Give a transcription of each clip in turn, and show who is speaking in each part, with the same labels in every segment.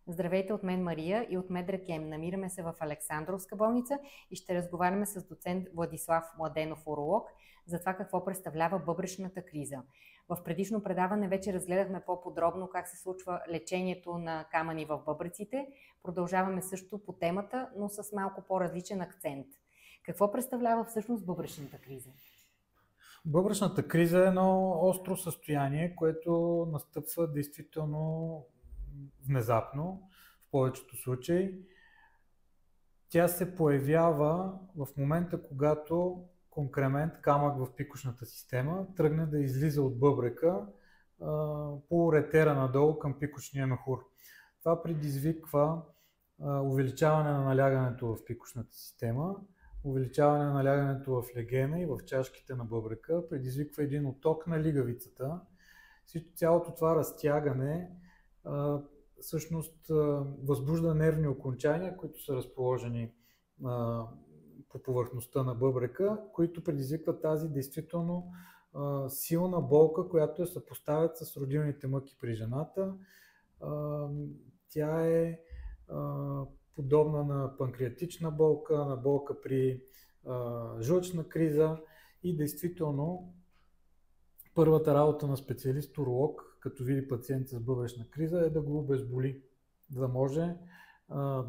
Speaker 1: Здравейте от мен Мария и от Медрекем. Намираме се в Александровска болница и ще разговаряме с доцент Владислав Младенов, уролог, за това какво представлява бъбречната криза. В предишно предаване вече разгледахме по-подробно как се случва лечението на камъни в бъбреците. Продължаваме също по темата, но с малко по-различен акцент. Какво представлява всъщност бъбречната криза?
Speaker 2: Бъбречната криза е едно остро състояние, което настъпва действително внезапно в повечето случаи. Тя се появява в момента, когато конкремент, камък в пикочната система, тръгне да излиза от бъбрека по уретера надолу към пикочния мехур. Това предизвиква увеличаване на налягането в пикочната система, увеличаване на налягането в легена и в чашките на бъбрека, предизвиква един отток на лигавицата. Цялото това разтягане всъщност възбужда нервни окончания, които са разположени по повърхността на бъбрека, които предизвикват тази действително силна болка, която се съпоставят с родилните мъки при жената. Тя е подобна на панкреатична болка, на болка при жълчна криза и действително първата работа на специалист-уролог, като види пациент с бъбречна криза, е да го обезболи, за да може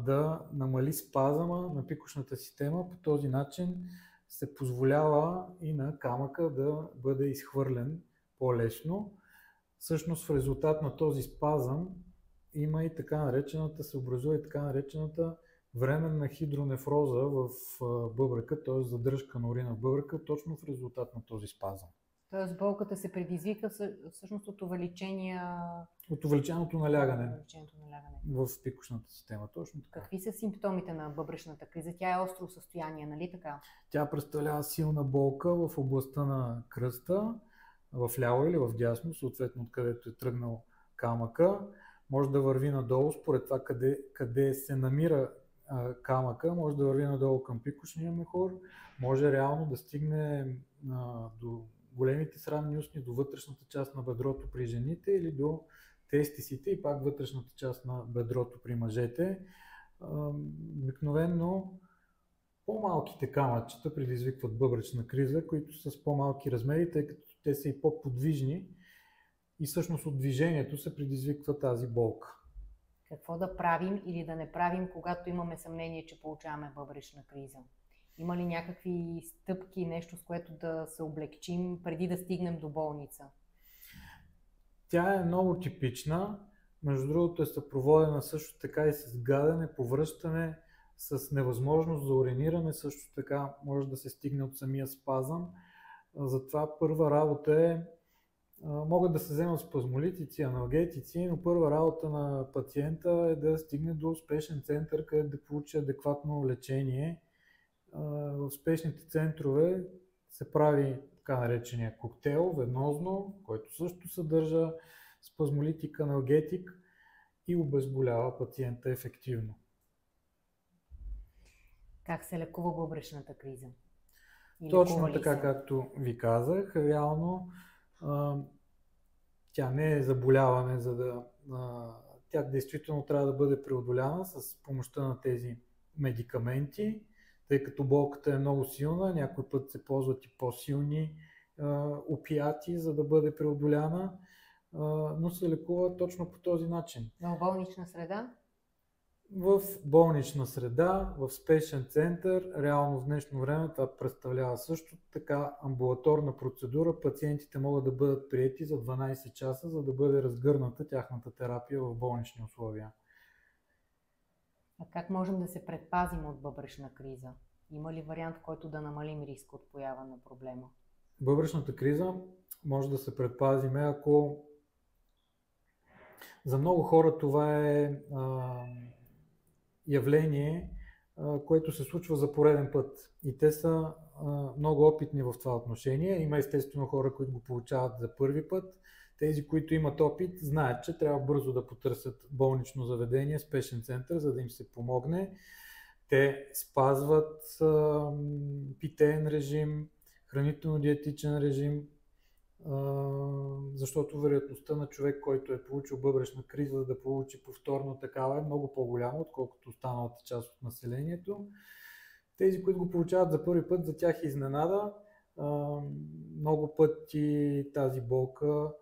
Speaker 2: да намали спазъма на пикочната система. По този начин се позволява и на камъка да бъде изхвърлен по-лесно. Всъщност в резултат на този спазъм има и така наречената, се образува и така наречената временна хидронефроза в бъбрека, т.е. задръжка на урина в бъбрека, точно в резултат на този спазъм.
Speaker 1: Тоест болката се предизвика всъщност от
Speaker 2: увеличеното налягане в пикочната система. Точно така.
Speaker 1: Какви са симптомите на бъбречната криза? Тя е остро състояние, нали така?
Speaker 2: Тя представлява силна болка в областта на кръста, в ляво или в дясно, съответно откъдето е тръгнал камъка. Може да върви надолу, според това къде се намира камъка, може да върви надолу към пикочния мехур, може реално да стигне до големите срамни устни, до вътрешната част на бедрото при жените или до тестисите и пак вътрешната част на бедрото при мъжете. Обикновено по-малките камъчета предизвикват бъбречна криза, които са с по-малки размери, тъй като те са и по-подвижни и всъщност от движението се предизвиква тази болка.
Speaker 1: Какво да правим или да не правим, когато имаме съмнение, че получаваме бъбречна криза? Има ли някакви стъпки, нещо с което да се облегчим преди да стигнем до болница?
Speaker 2: Тя е много типична. Между другото е съпроводена също така и с гадене, повръщане, с невъзможност за уриниране, също така може да се стигне от самия спазъм. Затова първа работа е, могат да се вземат спазмолитици, аналгетици, но първа работа на пациента е да стигне до спешен център, където да получи адекватно лечение. В спешните центрове се прави така наречения коктейл венозно, който също съдържа спазмолитик, аналгетик и обезболява пациента ефективно.
Speaker 1: Как се лекува бъбречната криза?
Speaker 2: Точно така, както ви казах, реално тя не е заболяване, тя действително трябва да бъде преодоляна с помощта на тези медикаменти, тъй като болката е много силна, някой път се ползват и по-силни опиати, за да бъде преодоляна, но се лекува точно по този начин.
Speaker 1: В болнична среда?
Speaker 2: В болнична среда, в спешен център, реално в днешно време това представлява също така амбулаторна процедура. Пациентите могат да бъдат приети за 12 часа, за да бъде разгърната тяхната терапия в болнични условия.
Speaker 1: А как можем да се предпазим от бъбречна криза? Има ли вариант, в който да намалим риск от поява на проблема?
Speaker 2: Бъбречната криза може да се предпазиме, ако за много хора това е явление, което се случва за пореден път. И те са много опитни в това отношение. Има естествено хора, които го получават за първи път. Тези, които имат опит, знаят, че трябва бързо да потърсят болнично заведение, спешен център, за да им се помогне. Те спазват питеен режим, хранително-диетичен режим, защото вероятността на човек, който е получил бъбречна криза, да получи повторно такава е много по-голяма, отколкото останалата част от населението. Тези, които го получават за първи път, за тях е изненада. Много пъти тази болка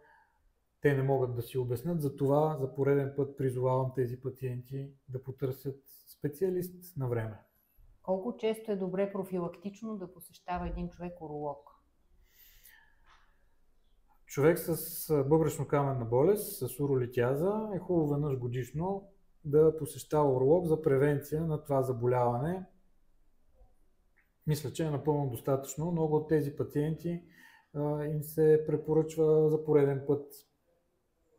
Speaker 2: те не могат да си обяснят, затова за пореден път призовавам тези пациенти да потърсят специалист на време.
Speaker 1: Колко често е добре профилактично да посещава един човек уролог?
Speaker 2: Човек с бъбречно-каменна болест, с уролитиаза, е хубаво веднъж годишно да посещава уролог за превенция на това заболяване. Мисля, че е напълно достатъчно. Много от тези пациенти им се препоръчва за пореден път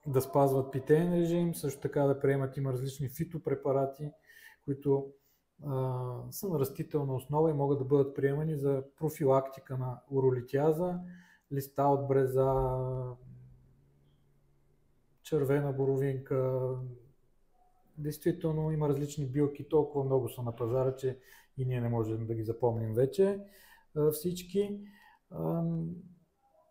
Speaker 2: да спазват питеен режим, също така да приемат, има различни фитопрепарати, които са на растителна основа и могат да бъдат приемани за профилактика на уролитиаза, листа от бреза, червена боровинка. Действително има различни билки, толкова много са на пазара, че и ние не можем да ги запомним вече всички.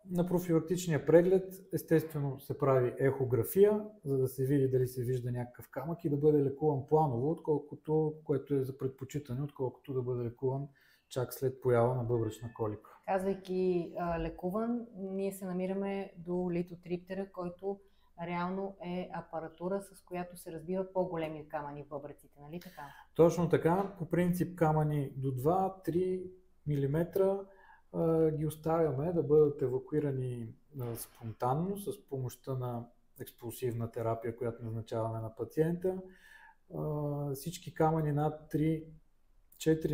Speaker 2: На профилактичния преглед естествено се прави ехография, за да се види дали се вижда някакъв камък и да бъде лекуван планово, отколкото, което е за предпочитане, отколкото да бъде лекуван чак след поява на бъбречна колика.
Speaker 1: Казвайки лекуван, ние се намираме до литотриптера, който реално е апаратура, с която се разбиват по-големи камъни в бъбреците, нали така?
Speaker 2: Точно така. По принцип камъни до 2-3 мм ги оставяме да бъдат евакуирани спонтанно с помощта на експулсивна терапия, която назначаваме на пациента. Всички камъни над 3-4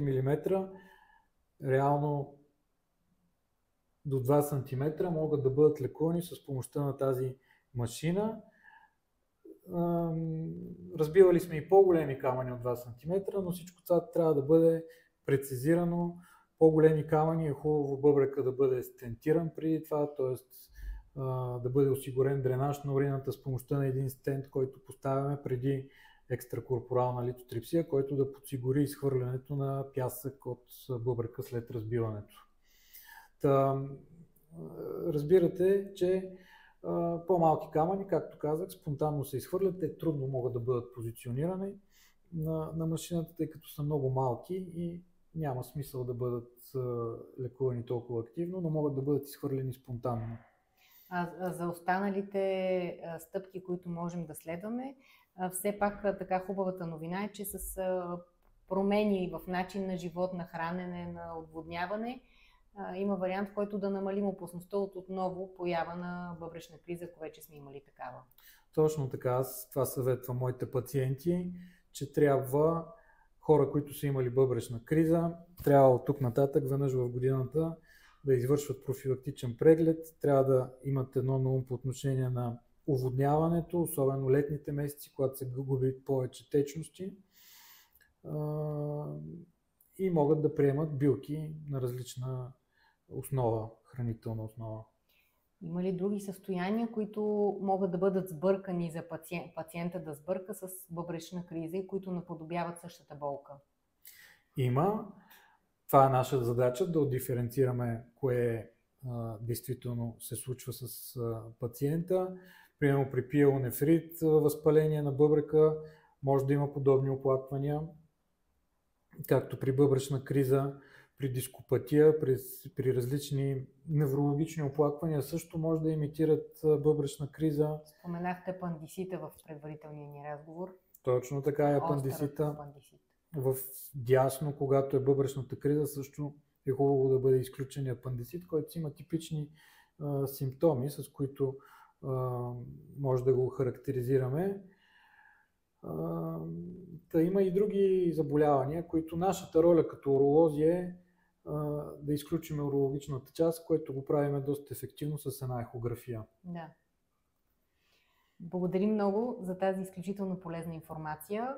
Speaker 2: мм реално до 2 см могат да бъдат лекувани с помощта на тази машина. Разбивали сме и по-големи камъни от 2 см, но всичко това трябва да бъде прецизирано. По-големи камъни е хубаво бъбрека да бъде стентиран преди това, т.е. да бъде осигурен дренаж на урината с помощта на един стент, който поставяме преди екстракорпорална литотрипсия, който да подсигури изхвърлянето на пясък от бъбрека след разбиването. Разбирате, че по-малки камъни, както казах, спонтанно се изхвърлят, те трудно могат да бъдат позиционирани на машината, тъй като са много малки и няма смисъл да бъдат лекувани толкова активно, но могат да бъдат изхвърлени спонтанно.
Speaker 1: А за останалите стъпки, които можем да следваме, все пак така хубавата новина е, че с промени в начин на живот, на хранене, на отводняване, има вариант, в който да намалим опасността от отново поява на бъбречна криза, ако вече сме имали такава.
Speaker 2: Точно така, аз това съветвам моите пациенти, че трябва хора, които са имали бъбречна криза, трябва от тук нататък веднъж в годината да извършват профилактичен преглед, трябва да имат едно на ум по отношение на оводняването, особено летните месеци, когато се губи повече течности, и могат да приемат билки на различна основа, хранителна основа.
Speaker 1: Има ли други състояния, които могат да бъдат сбъркани за пациента да сбърка с бъбречна криза и които наподобяват същата болка?
Speaker 2: Има. Това е наша задача, да отдиференцираме кое действително се случва с пациента. Примерно при пиелонефрит, възпаление на бъбрека, може да има подобни оплаквания, както при бъбречна криза, при дископатия, при различни неврологични оплаквания също може да имитират бъбречна криза.
Speaker 1: Споменахте апандисита в предварителния ни разговор.
Speaker 2: Точно така е апандисита. В дясно, когато е бъбречната криза, също е хубаво да бъде изключен апандисит, който има типични симптоми, с които може да го характеризираме. Има и други заболявания, които нашата роля като уролози е да изключим урологичната част, което го правим доста ефективно с една ехография.
Speaker 1: Да. Благодарим много за тази изключително полезна информация.